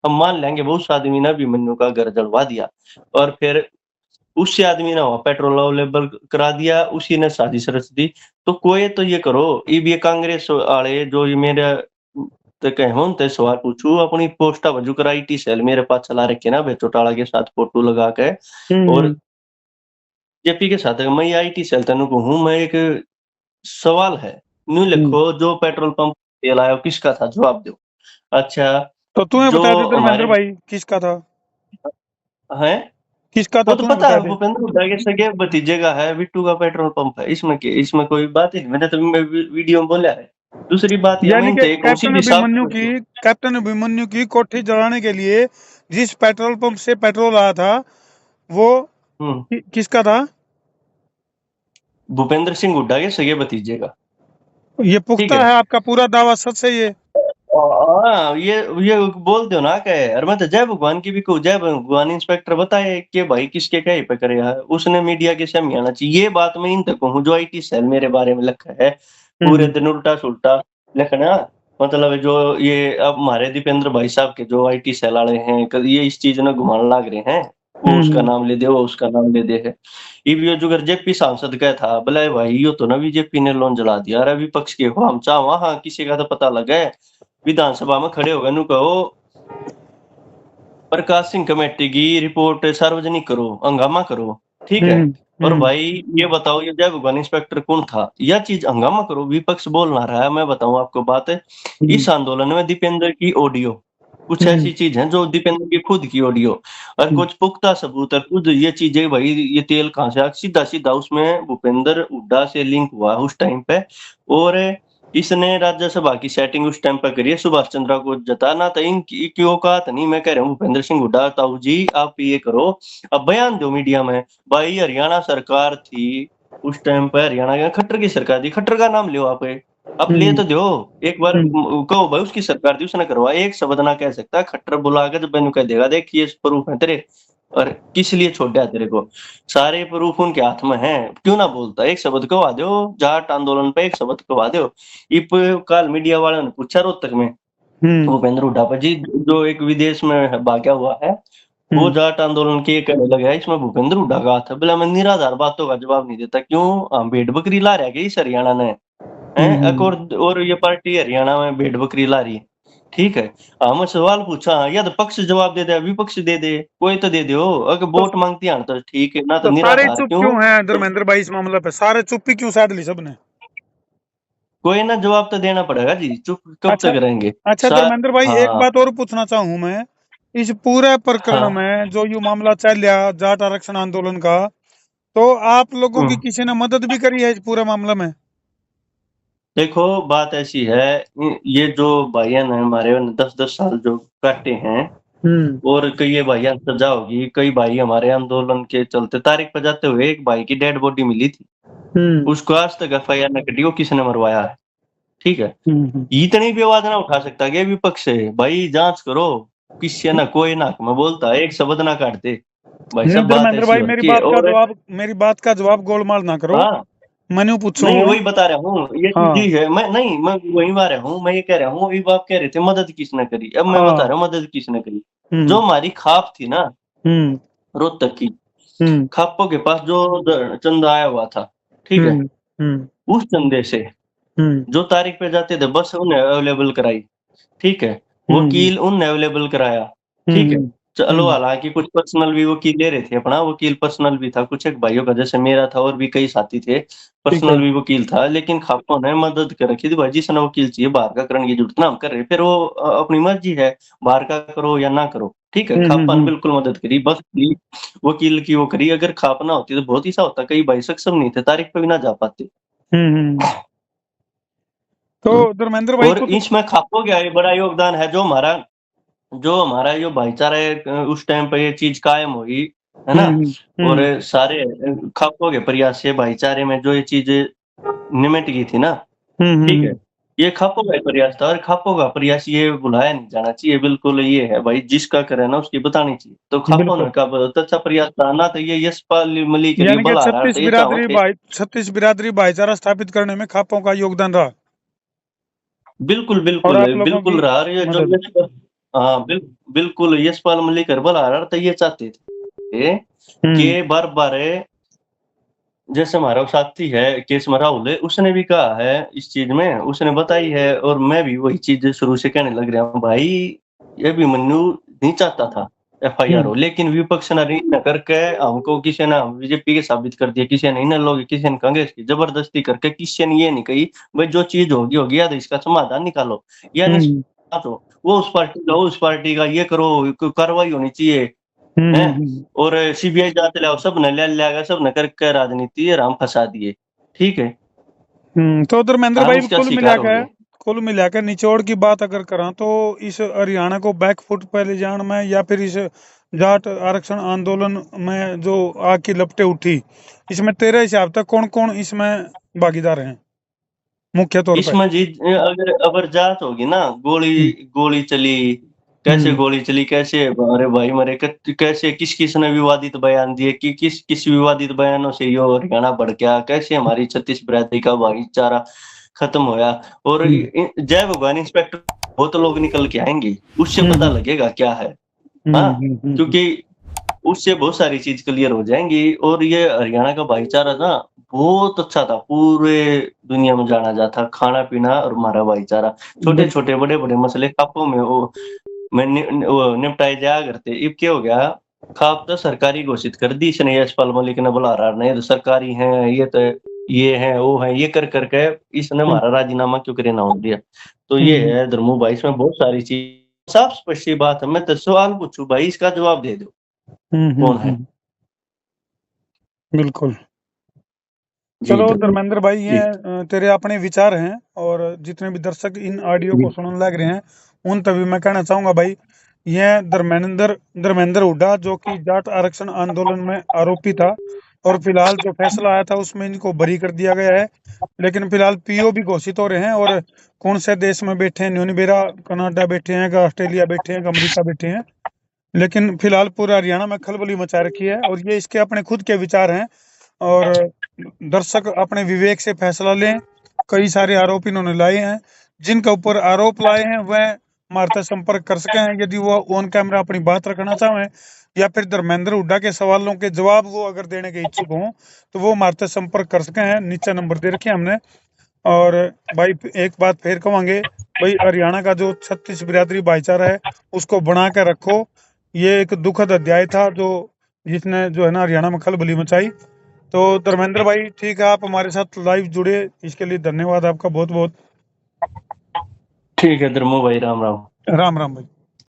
हम मान लेंगे वो उस आदमी ने अभिमन्यु का घर जलवा दिया और फिर उसी आदमी ने वहाँ पेट्रोल अवेलेबल करा दिया, उसी ने साजिश रच दी। तो कोई तो ये करो, ये कांग्रेस वाले जो ये मेरा तो कहूँ ते सवाल पूछू अपनी पोस्टा वजू कर आईटी सेल मेरे पास चला रखे ना बे चौटाला के साथ फोटो लगा के और हम्म। जेपी के साथ मैं आईटी सेल तेन कहूँ मैं एक सवाल है, न्यू हम्म। लिखो जो पेट्रोल पंप तेल आया किसका था जवाब दो। अच्छा, तो तुम्हें जो बता दे धर्मेंद्र हमारे भाई किसका था, हैं किसका था वो तो तुम्हें पता बता है दे। भूपेंद्र हुड्डा के सगे भतीजे का है, बिट्टू का पेट्रोल पंप है, इसमें कोई बात ही नहीं, मैंने तो वीडियो में बोला है। दूसरी बात यह यानी मैं कि तो एक सीधी साफ कैप्टन अभिमन्यु की कोठी जलाने के लिए जिस पेट्रोल पंप से पेट्रोल आया था वो हम्म किसका था? भूपेंद्र सिंह हुड्डा के सगे भतीजे का। ये ठीक पुख्ता है, है, आपका पूरा दावा सच है ये? हाँ ये बोल दो ना कहे अरे मैं तो जय भगवान की भी कहूँ, जय भगवान इंस्पेक्टर बताए कि भाई किसके कहे पे करे है, उसने मीडिया के सामने आना चाहिए। ये बात मैं इन तक कहूँ जो आईटी सेल मेरे बारे में लिखा है, पूरे हम्म। दिन उल्टा सुल्टा लिखना। मतलब जो ये अब हमारे दीपेंद्र भाई साहब के जो आईटी सेल वाले हैं कभी ये इस चीज में घुमाने लग रहे हैं, वो उसका हम्म। नाम ले दे वो उसका नाम ले दे है। ये जो अगर जेपी सांसद का था बोले भाई यो तो ना बीजेपी ने लोन जला दिया, अरे विपक्ष के हो हम चाह वहां किसी का तो पता लगा है, विधानसभा में खड़े होकर नु कहो प्रकाश सिंह कमेटी की रिपोर्ट सार्वजनिक करो, हंगामा करो, ठीक है। हम्म। और हम्म। भाई ये बताओ ये जय भगवान इंस्पेक्टर कौन था, यह चीज हंगामा करो, विपक्ष बोल ना रहा है। मैं बताऊं आपको बात है, हम्म। इस आंदोलन में दीपेंद्र की ऑडियो कुछ हम्म। ऐसी चीज है जो दीपेंद्र की खुद की ऑडियो और कुछ पुख्ता सबूत है, खुद ये चीजें भाई ये तेल कहाँ से आया, सीधा सीधा उसमें भूपेंद्र हुड्डा से लिंक हुआ उस टाइम पे। और इसने राज्यसभा की सेटिंग उस टाइम पर करी है सुभाष चंद्र को जताना था, इनकी की औकात नहीं। मैं कह रहा हूँ भूपेंद्र सिंह हुड्डा ताऊ जी आप ये करो, अब बयान दो मीडिया में, भाई हरियाणा सरकार थी उस टाइम पर, हरियाणा के खट्टर की सरकार थी, खट्टर का नाम लो आप ले हम्म। तो दो एक बार हम्म। कहो भाई उसकी सरकार थी उसने करवाया, एक शब्द ना कह सकता, खट्टर बुला के जब मैंने कह देगा देख ये प्रूफ है तेरे, और किस लिए छोड़ दिया तेरे को, सारे प्रूफ उनके हाथ में है, क्यों ना बोलता, एक शब्द कहवा दो जाट आंदोलन पे, एक शब्द कहवा दो। इप कल मीडिया वालों ने पूछा रोहतक में हम्म। भूपेंद्र हुड्डा जी जो एक विदेश में भागा हुआ है, वो हम्म। जाट आंदोलन के कहने लगा इसमें भूपेंद्र हुड्डा का हाथ है, बोला मैं निराधार बातों का जवाब नहीं देता, क्यों हम भेड़ बकरी ला रहे हैं इस हरियाणा ने है, एक हम्म। और ये पार्टी हरियाणा में भेड़ बकरी ला रही है, ठीक है। हम सवाल पूछा या तो पक्ष जवाब दे दे विपक्ष दे दे, कोई तो दे दो, अगर तो वोट मांगती है तो ठीक है ना, तो तो सारे निराधार चुप क्यों। क्यों हैं धर्मेंद्र भाई इस मामले पे, सारे चुप्पी क्यों साध ली सबने? कोई ना जवाब तो देना पड़ेगा जी, चुप कब अच्छा। तक रहेंगे। अच्छा धर्मेंद्र भाई एक हाँ बात और पूछना चाहूँ मैं, इस पूरे प्रकरण हाँ में जो ये मामला चल रहा जाट आरक्षण आंदोलन का, तो आप लोगों की हम्म। किसी ने मदद भी करी है इस पूरे मामले में? देखो बात ऐसी है, ये जो भाइयों ने हमारे 10-10 साल जो काटे हैं, हम्म। और कई ये भाइयों सजा होगी, कई भाई हमारे आंदोलन के चलते तारीख पर जाते हुए एक भाई की डेड बॉडी मिली थी, हम्म। उसको आज तक एफआईआर न कटी, वो किसने मरवाया है, ठीक है। हम्म। इतनी भी आवाज ना उठा सकता कि विपक्ष से भाई जांच करो, किसी ना कोई ना मैं बोलता एक शब्द ना काटते, भाई नहीं सब बात धर्मेंद्र ऐसी भाई हो रखी है। और मेरी बात का जवाब गोलमाल ना करो। हाँ मैंने पूछो नहीं हूँ। वही बता रहा हूँ, ये चीज हाँ। ही है, मैं नहीं मैं वही आ रहा हूँ, मैं ये कह रहा हूँ ये बात कह रहे थे मदद किसने करी, अब मैं बता हाँ। रहा हूँ मदद किसने करी। जो हम्म। हमारी खाप थी ना हम्म। रोहतक की, हम्म। खापों के पास जो चंदा आया हुआ था, ठीक है, हम्म। हम्म। उस चंदे से हम्म। जो तारीख पे जाते थे बस उन्हें अवेलेबल कराई, ठीक है, हम्म। वकील उनने अवेलेबल कराया, ठीक है। हम्म। चलो हम्म। हालांकि कुछ पर्सनल भी वकील ले रहे थे, अपना वकील पर्सनल भी था, कुछ एक भाइयों का जैसे मेरा था और भी कई साथी थे, ठीक है। पर्सनल भी वकील था, लेकिन खापों ने मदद कर रखी थी, भाई जिसने वकील चाहिए बाहर का करने की जरूरत ना, हम कर रहे, फिर वो अपनी मर्जी है बाहर का करो या ना करो, ठीक है। हम्म। खापा ने हम्म। बिल्कुल मदद करी, बस वकील की वो करी, अगर खाप ना होती तो बहुत ही सा होता, कई भाई सक्षम नहीं थे तारीख पे भी ना जा पाते। हम्म। तो धर्मेंद्र भाई और को तो इसमें खापों का ये बड़ा योगदान है, जो हमारा जो भाईचारा है, उस टाइम पे ये चीज कायम हुई है ना, हम्म। और हम्म। सारे खापों के प्रयास से भाईचारे में जो ये चीज निमट गई थी ना, हम्म। ठीक है। ये खापों का ही प्रयास था, और खापों का प्रयास ये बुलाया नहीं जाना चाहिए, बिल्कुल ये है भाई जिसका करे ना उसकी बतानी चाहिए, तो खापों बिल्कुल। ने का बहुत अच्छा प्रयास था ना, तो ये यशपाल मलिक के लिए यानी कि बला रहा था, ये चाहो थे। छत्तीस बिरादरी भाईचारा स्थापित करने में खापों का योगदान रहा बिल्कुल और बिल्कुल आप लोगों बिल्कुल की रहा, और ये जो मदद। हाँ, बिल्कुल यशपाल मलिक हर्बल आर तो ये चाहते थे कि बार-बार जैसे हमारा साथी है केस राहुल है, उसने भी कहा है इस चीज़ में, उसने बताई है और मैं भी वही चीज़ शुरू से कहने लग रहा हूँ, भाई ये अभिमन्यु नहीं चाहता था एफआईआर हो, लेकिन विपक्ष ने न करके हमको किसी ने बीजेपी के साबित कर दिया, किसी ने इन लोग, किसी ने कांग्रेस की जबरदस्ती करके, किसी ने ये नहीं कही भाई जो चीज़ होगी होगी, या तो इसका समाधान निकालो या निकालो, वो उस पार्टी का ये करो, कार्रवाई होनी चाहिए। हैं? और सीबीआई जांच लाओ, सब न ले लेगा, सब न करके राजनीति राम फंसा दिए, ठीक है? तो धर्मेंद्र हम भाई इसका शिकार हो गए। कुल मिला के निचोड़ की बात अगर करा तो इस हरियाणा को बैकफुट पे ले जाने में या फिर इस जाट आरक्षण आंदोलन में जो आग की लपटें उठी, इसमें तेरे हिसाब तक कौन कौन इसमें भागीदार हैं मुख्य तौर पे? इसमें जी अगर अगर जांच होगी ना, गोली चली, कैसे गोली चली, कैसे हमारे भाई मरे, कैसे किस ने विवादित बयान दिए, कि किस विवादित बयानों से ये हरियाणा बढ़ गया, कैसे हमारी 36 बिरादरी का भाईचारा खत्म होया, और जय भगवान इंस्पेक्टर बहुत लोग निकल के आएंगे, उससे पता लगेगा क्या है। हाँ, क्योंकि उससे बहुत सारी चीज क्लियर हो जाएंगी, और ये हरियाणा का भाईचारा ना बहुत अच्छा था, पूरे दुनिया में जाना जाता, खाना पीना और हमारा भाईचारा, छोटे छोटे बड़े बड़े मसले कापों में वो निपटाए जाया करते। अब क्या हो गया, खाप तो सरकारी घोषित कर दी इसने, यशपाल मलिक ने बुला रहा नहीं तो सरकारी है, ये तो ये है वो है, ये कर करके इसने हमारा राजीनामा क्यों करे ना हो दिया। तो ये है धर्मू भाई, इसमें बहुत सारी चीज साफ स्पष्ट सी बात है। मैं तो सवाल पूछूं भाई, इसका जवाब दे दो कौन है। बिल्कुल। जी चलो धर्मू धर्मेंद्र भाई, ये जी तेरे अपने विचार हैं, और जितने भी दर्शक इन ऑडियो को जी सुनने लग रहे हैं उन तभी मैं कहना चाहूंगा भाई, ये धर्मेंद्र धर्मेंद्र हुड्डा जो कि जाट आरक्षण आंदोलन में आरोपी था, और फिलहाल जो फैसला आया था उसमें इनको बरी कर दिया गया है, लेकिन फिलहाल पीओ भी घोषित हो रहे हैं, और कौन से देश में बैठे हैं, न्यूनीबेरा कनाडा बैठे हैं, ऑस्ट्रेलिया बैठे हैं, अमेरिका बैठे हैं, लेकिन फिलहाल पूरा हरियाणा में खलबली मचा रखी है, और ये इसके अपने खुद के विचार हैं, और दर्शक अपने विवेक से फैसला लें। कई सारे आरोप इन्होंने लाए हैं, जिनके ऊपर आरोप लाए हैं वह हमारे साथ संपर्क कर सके हैं, यदि वो ऑन कैमरा अपनी बात रखना चाहें, या फिर धर्मेंद्र हुड्डा के सवालों के जवाब वो अगर देने के इच्छुक हों तो वो हमारे साथ संपर्क कर सके हैं, नीचे नंबर दे रखे हैं हमने। और भाई एक बात फिर कहेंगे, भाई हरियाणा का जो 36 बिरादरी भाईचारा है उसको बना के रखो। ये एक दुखद अध्याय था जो जिसने जो है ना हरियाणा में खलबली मचाई। तो धर्मेंद्र भाई ठीक है, आप हमारे साथ लाइव जुड़े, इसके लिए धन्यवाद आपका बहुत बहुत। ठीक है धर्मू भाई, राम राम। राम राम भाई।